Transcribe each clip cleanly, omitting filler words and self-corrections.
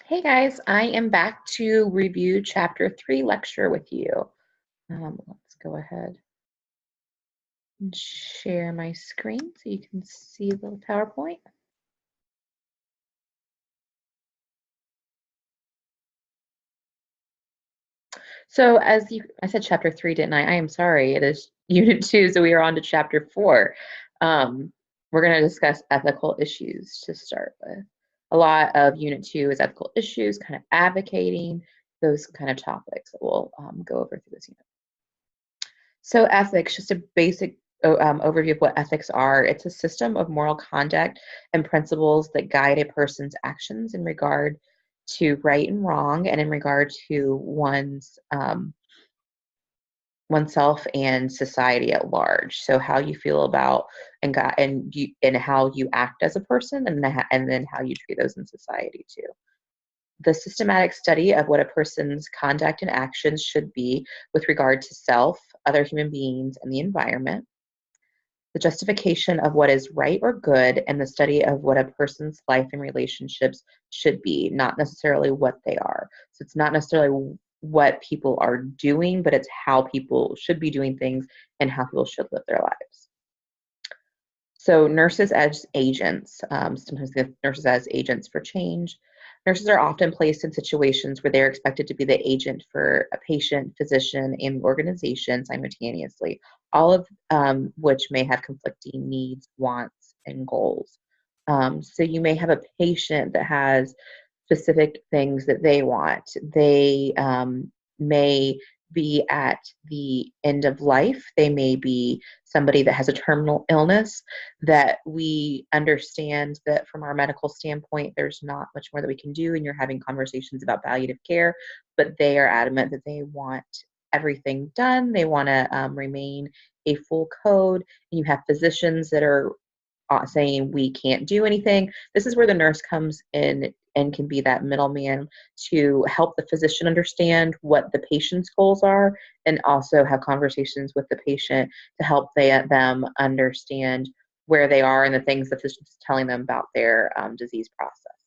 Hey guys, I am back to review chapter 3 lecture with you. Let's go ahead and share my screen so you can see the PowerPoint. So I said chapter 3, didn't I? I am sorry, it is unit 2, so we are on to chapter 4. We're going to discuss ethical issues to start with. A lot of unit 2 is ethical issues, kind of advocating, those kind of topics that we'll go over through this unit. So ethics, just a basic overview of what ethics are. It's a system of moral conduct and principles that guide a person's actions in regard to right and wrong, and in regard to oneself and society at large. So how you feel about and how you act as a person, and then how you treat those in society too. The systematic study of what a person's conduct and actions should be with regard to self, other human beings, and the environment. The justification of what is right or good, and the study of what a person's life and relationships should be, not necessarily what they are. So it's not necessarily what people are doing, but it's how people should be doing things and how people should live their lives. So nurses as agents, sometimes the nurses as agents for change. Nurses are often placed in situations where they're expected to be the agent for a patient, physician, and organization simultaneously, all of which may have conflicting needs, wants, and goals. So you may have a patient that has specific things that they want. They may be at the end of life. They may be somebody that has a terminal illness that we understand that from our medical standpoint, there's not much more that we can do, and you're having conversations about palliative care, but they are adamant that they want everything done. They want to remain a full code. And you have physicians that are saying we can't do anything. This is where the nurse comes in and can be that middleman to help the physician understand what the patient's goals are, and also have conversations with the patient to help them understand where they are and the things the physician is telling them about their disease process.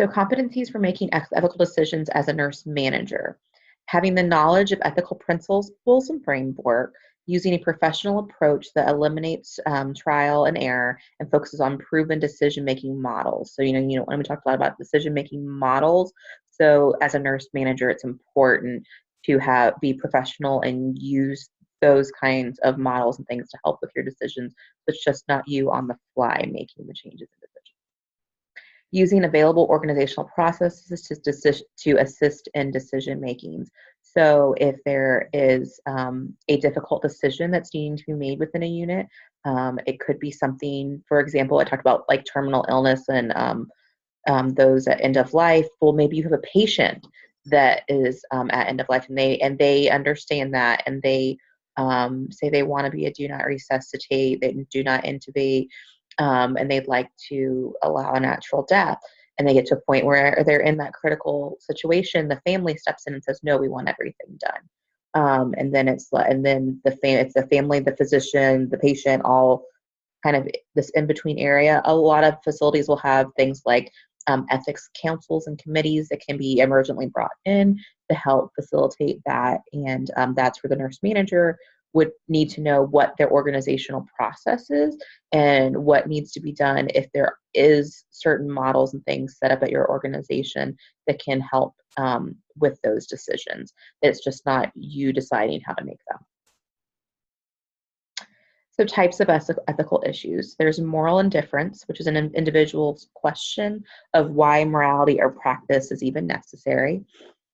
So competencies for making ethical decisions as a nurse manager: having the knowledge of ethical principles and framework, using a professional approach that eliminates trial and error and focuses on proven decision-making models. So, when we talked a lot about decision-making models, so as a nurse manager, it's important to be professional and use those kinds of models and things to help with your decisions. So it's just not you on the fly making the changes and decisions. Using available organizational processes to assist in decision making. So if there is a difficult decision that's needing to be made within a unit, it could be something, for example, I talked about like terminal illness and those at end of life. Well, maybe you have a patient that is at end of life, and they understand that, and they say they want to be a do not resuscitate, they do not intubate, and they'd like to allow a natural death. And they get to a point where they're in that critical situation. The family steps in and says, "No, we want everything done." It's the family, the physician, the patient, all kind of this in between area. A lot of facilities will have things like ethics councils and committees that can be emergently brought in to help facilitate that. And that's where the nurse manager would need to know what their organizational process is and what needs to be done if there is certain models and things set up at your organization that can help with those decisions. It's just not you deciding how to make them. So types of ethical issues. There's moral indifference, which is an individual's question of why morality or practice is even necessary.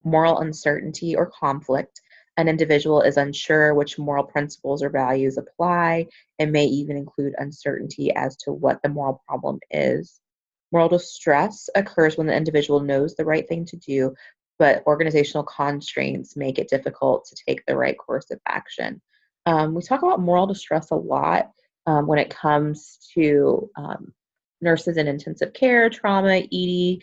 Moral uncertainty or conflict. An individual is unsure which moral principles or values apply, and may even include uncertainty as to what the moral problem is. Moral distress occurs when the individual knows the right thing to do, but organizational constraints make it difficult to take the right course of action. We talk about moral distress a lot when it comes to nurses in intensive care, trauma, ED,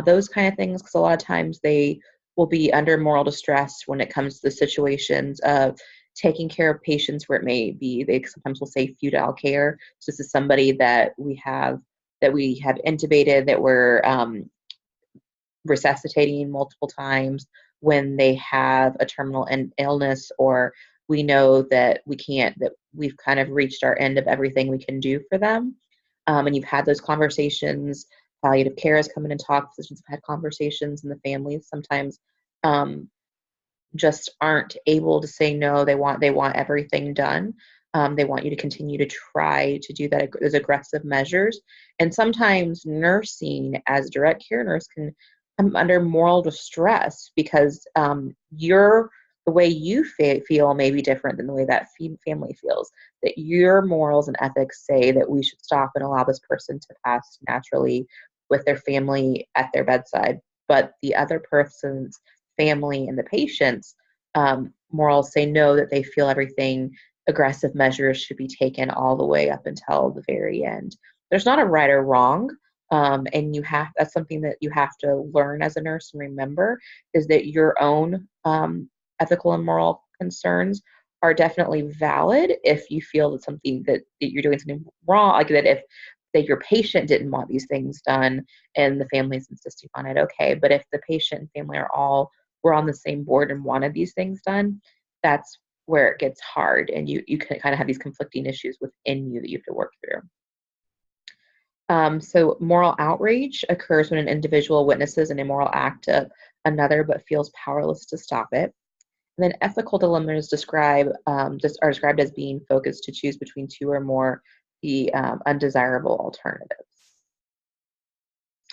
those kind of things, because a lot of times they will be under moral distress when it comes to the situations of taking care of patients where it may be, they sometimes will say futile care. So this is somebody that we have that we have intubated, that we're resuscitating multiple times when they have a terminal illness, or we know that that we've kind of reached our end of everything we can do for them. And you've had those conversations. Palliative care has come in and talked. Physicians have had conversations, and the families sometimes just aren't able to say no. They want everything done. They want you to continue to try to do that, those aggressive measures. And sometimes nursing as a direct care nurse can come under moral distress because the way you feel may be different than the way that family feels. That your morals and ethics say that we should stop and allow this person to pass naturally with their family at their bedside, but the other person's family and the patient's morals say no, that they feel everything, aggressive measures should be taken all the way up until the very end. There's not a right or wrong. And that's something that you have to learn as a nurse and remember, is that your own ethical and moral concerns are definitely valid if you feel that you're doing something wrong, like that your patient didn't want these things done and the family is insisting on it, okay. But if the patient and family were on the same board and wanted these things done, that's where it gets hard, and you can kind of have these conflicting issues within you that you have to work through. So moral outrage occurs when an individual witnesses an immoral act of another but feels powerless to stop it. And then ethical dilemmas are described as being focused to choose between two or more the undesirable alternatives.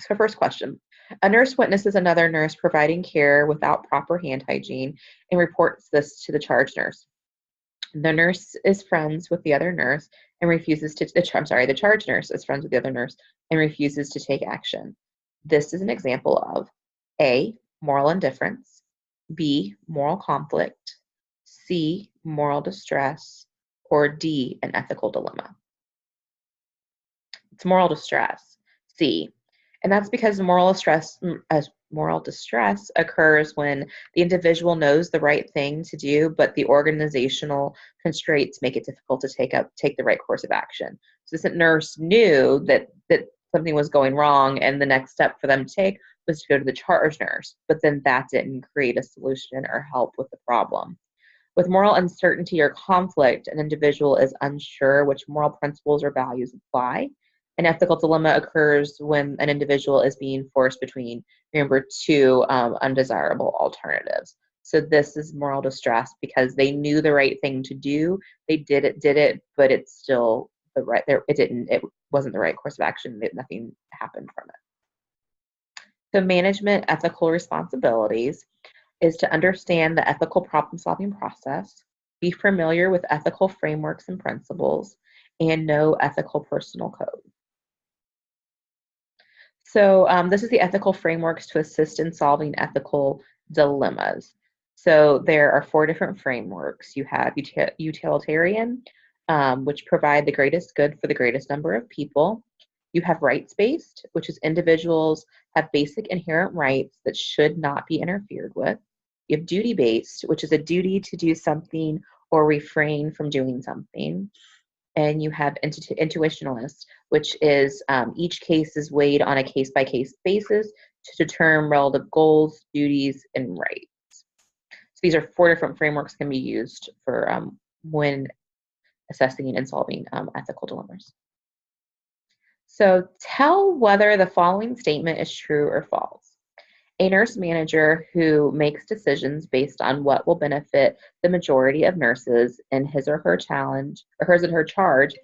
So first question. A nurse witnesses another nurse providing care without proper hand hygiene and reports this to the charge nurse. The nurse is friends with the other nurse and the charge nurse is friends with the other nurse and refuses to take action. This is an example of A, moral indifference, B, moral conflict, C, moral distress, or D, an ethical dilemma. It's moral distress, C. And that's because moral distress occurs when the individual knows the right thing to do, but the organizational constraints make it difficult to take the right course of action. So this nurse knew that something was going wrong, and the next step for them to take was to go to the charge nurse, but then that didn't create a solution or help with the problem. With moral uncertainty or conflict, an individual is unsure which moral principles or values apply. An ethical dilemma occurs when an individual is being forced between, remember, two undesirable alternatives. So this is moral distress because they knew the right thing to do. They did it, but it's still it wasn't the right course of action. Nothing happened from it. So management ethical responsibilities is to understand the ethical problem-solving process, be familiar with ethical frameworks and principles, and know ethical personal code. So this is the ethical frameworks to assist in solving ethical dilemmas. So there are 4 different frameworks. You have utilitarian, which provide the greatest good for the greatest number of people. You have rights-based, which is individuals have basic inherent rights that should not be interfered with. You have duty-based, which is a duty to do something or refrain from doing something. And you have intuitionalist, which is each case is weighed on a case-by-case basis to determine relative goals, duties, and rights. So these are 4 different frameworks that can be used for when assessing and solving ethical dilemmas. So tell whether the following statement is true or false. A nurse manager who makes decisions based on what will benefit the majority of nurses in hers or her charge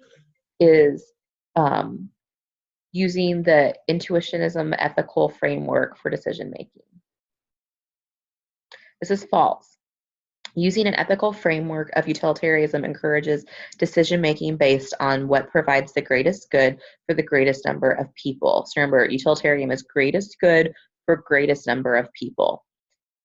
is using the intuitionism ethical framework for decision making. This is false. Using an ethical framework of utilitarianism encourages decision making based on what provides the greatest good for the greatest number of people. So remember, utilitarianism is greatest good for greatest number of people.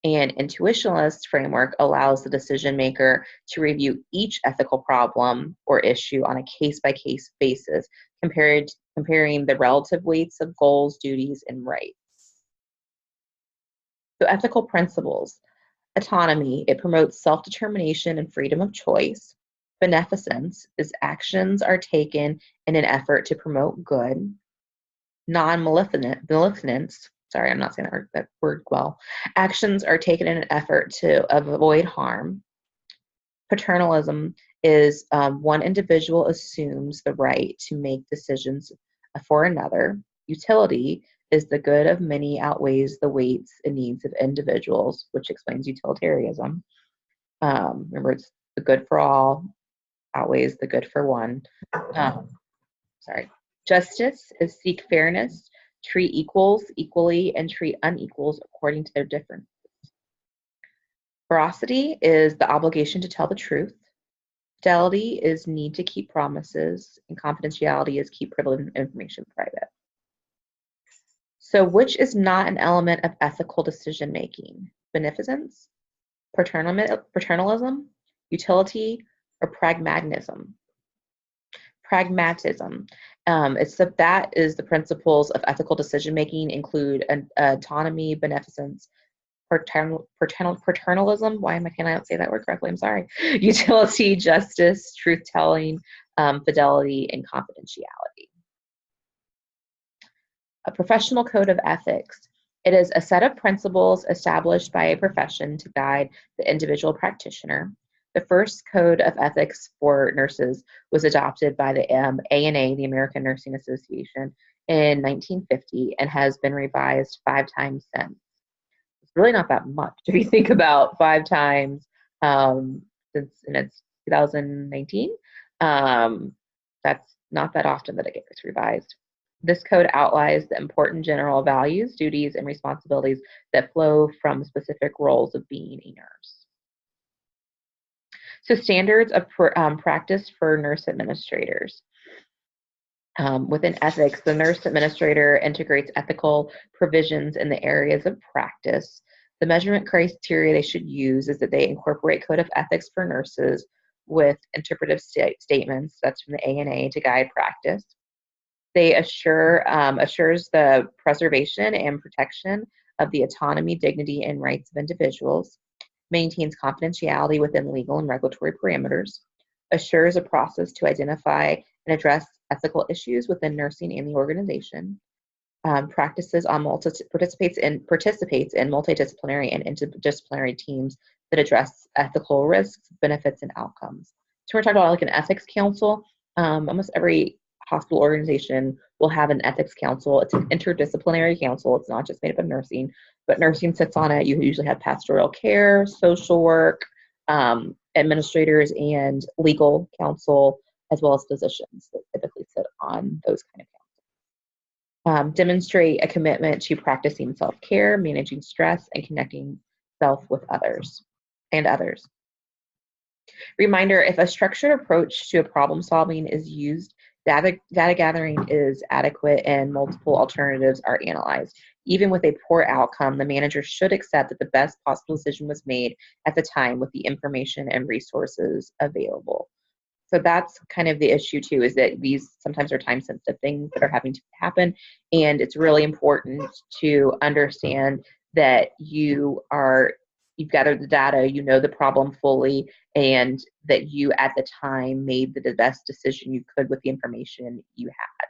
And intuitionalist framework allows the decision maker to review each ethical problem or issue on a case-by-case basis, comparing the relative weights of goals, duties, and rights. So ethical principles. Autonomy, it promotes self-determination and freedom of choice. Beneficence is actions are taken in an effort to promote good. Non-malignance, sorry, I'm not saying that word well, actions are taken in an effort to avoid harm. Paternalism is one individual assumes the right to make decisions for another. Utility is the good of many outweighs the weights and needs of individuals, which explains utilitarianism. Remember, it's the good for all outweighs the good for one. Sorry. Justice is seek fairness, treat equals equally, and treat unequals according to their difference. Veracity is the obligation to tell the truth. Fidelity is need to keep promises, and confidentiality is keep privileged information private. So which is not an element of ethical decision making? Beneficence, paternalism, utility, or pragmatism? Pragmatism. That is the principles of ethical decision making include autonomy, beneficence, paternalism. Why can I not say that word correctly? I'm sorry. Utility, justice, truth telling, fidelity, and confidentiality. A professional code of ethics. It is a set of principles established by a profession to guide the individual practitioner. The first code of ethics for nurses was adopted by the ANA, the American Nursing Association, in 1950 and has been revised 5 times since. It's really not that much if you think about 5 times since it's 2019. That's not that often that it gets revised. This code outlines the important general values, duties, and responsibilities that flow from specific roles of being a nurse. So standards of practice for nurse administrators. Within ethics, the nurse administrator integrates ethical provisions in the areas of practice. The measurement criteria they should use is that they incorporate code of ethics for nurses with interpretive statements, that's from the ANA, to guide practice. They assures the preservation and protection of the autonomy, dignity, and rights of individuals, maintains confidentiality within legal and regulatory parameters, assures a process to identify and address ethical issues within nursing and the organization, participates in multidisciplinary and interdisciplinary teams that address ethical risks, benefits, and outcomes. So we're talking about like an ethics council. Almost every hospital organization will have an ethics council. It's an interdisciplinary council. It's not just made up of nursing, but nursing sits on it. You usually have pastoral care, social work, administrators, and legal counsel, as well as physicians that typically sit on those kind of councils. Demonstrate a commitment to practicing self-care, managing stress, and connecting self with others. Reminder, if a structured approach to a problem solving is used, data gathering is adequate and multiple alternatives are analyzed. Even with a poor outcome, the manager should accept that the best possible decision was made at the time with the information and resources available. So that's kind of the issue too, is that these sometimes are time sensitive things that are having to happen. And it's really important to understand that you've gathered the data, you know the problem fully, and that you at the time made the best decision you could with the information you had.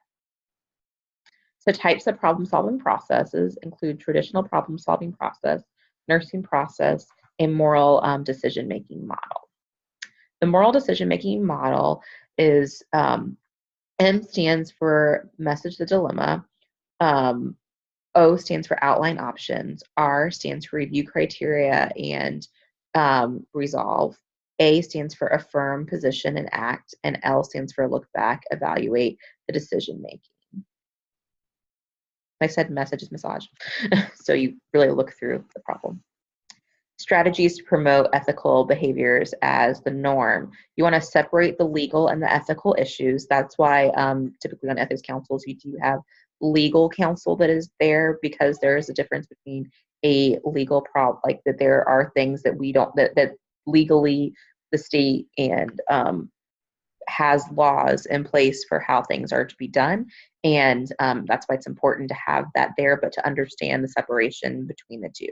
So types of problem solving processes include traditional problem solving process, nursing process, and moral decision making model. The moral decision making model is M stands for message the dilemma, O stands for outline options, R stands for review criteria and resolve, A stands for affirm, position, and act, and L stands for look back, evaluate the decision making. I said message is massage, so you really look through the problem. Strategies to promote ethical behaviors as the norm. You want to separate the legal and the ethical issues. That's why typically on ethics councils, you do have legal counsel that is there, because there is a difference between a legal problem, like that there are things that we don't, that legally the state and has laws in place for how things are to be done. And that's why it's important to have that there, but to understand the separation between the two.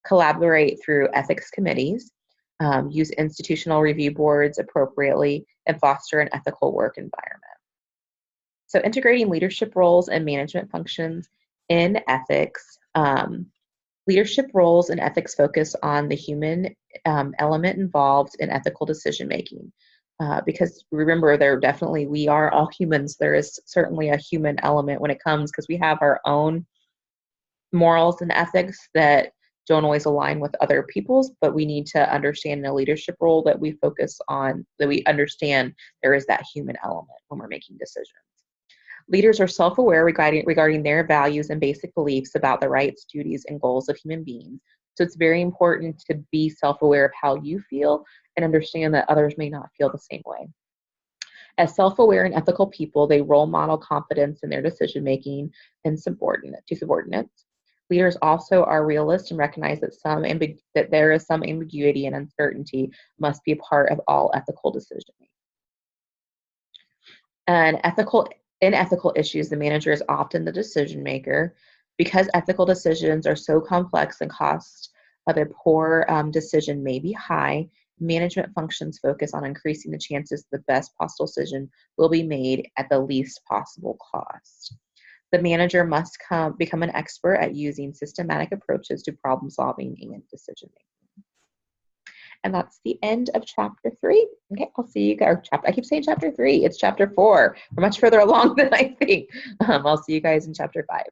Collaborate through ethics committees, use institutional review boards appropriately, and foster an ethical work environment. So integrating leadership roles and management functions in ethics. Leadership roles and ethics focus on the human element involved in ethical decision making. Because remember, we are all humans. There is certainly a human element when it comes, because we have our own morals and ethics that don't always align with other people's, but we need to understand in a leadership role that we focus on, that we understand there is that human element when we're making decisions. Leaders are self-aware regarding their values and basic beliefs about the rights, duties, and goals of human beings. So it's very important to be self-aware of how you feel and understand that others may not feel the same way. As self-aware and ethical people, they role model confidence in their decision-making and subordinates. Leaders also are realists and recognize that there is some ambiguity and uncertainty must be a part of all ethical decision-making. And in ethical issues, the manager is often the decision maker. Because ethical decisions are so complex and cost of a poor decision may be high, management functions focus on increasing the chances the best possible decision will be made at the least possible cost. The manager must become an expert at using systematic approaches to problem solving and decision making. And that's the end of chapter 3. Okay, I'll see you guys. I keep saying chapter 3. It's chapter 4. We're much further along than I think. I'll see you guys in chapter 5.